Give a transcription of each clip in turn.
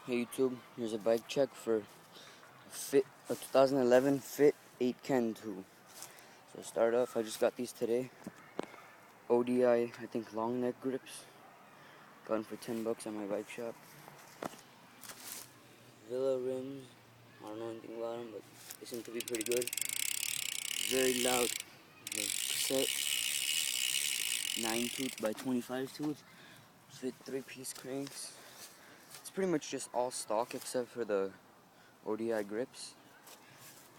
Hey YouTube, here's a bike check for a 2011 Fit Aitken 2. So to start off, I just got these today. ODI, I think long neck grips. Got them for 10 bucks at my bike shop. Villa rims, I don't know anything about them, but they seem to be pretty good. Very loud. Cassette, 9 tooth by 25 tooth. Fit 3-piece cranks. It's pretty much just all stock except for the ODI grips.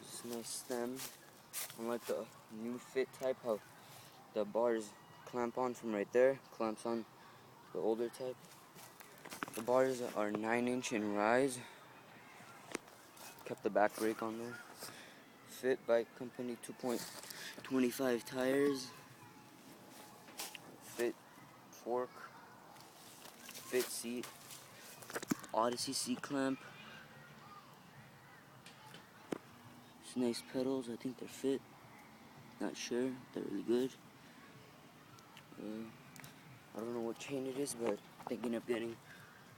Just a nice stem. Unlike the new Fit type, how the bars clamp on from right there, clamps on the older type. The bars are 9-inch in rise. Kept the back brake on there. Fit Bike Company 2.25 tires. Fit fork. Fit seat. Odyssey seat clamp. Just nice pedals. I think they're Fit. Not sure. They're really good. I don't know what chain it is, but thinking of getting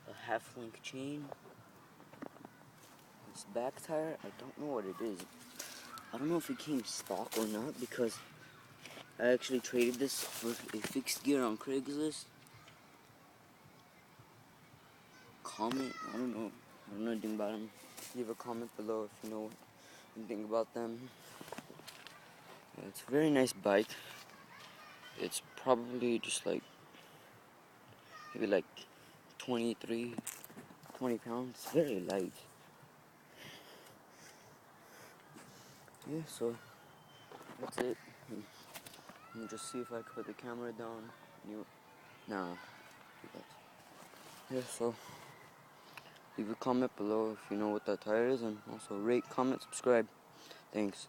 a half-link chain. This back tire, I don't know what it is. I don't know if it came stock or not because I actually traded this for a fixed gear on Craigslist. Comment, I don't know anything about them. Leave a comment below if you know anything about them. Yeah, it's a very nice bike. It's probably just like maybe like 20 pounds. It's very light. Yeah, so that's it. Let me just see if I can put the camera down. Nah. Yeah, so leave a comment below if you know what that tire is, and also rate, comment, subscribe. Thanks.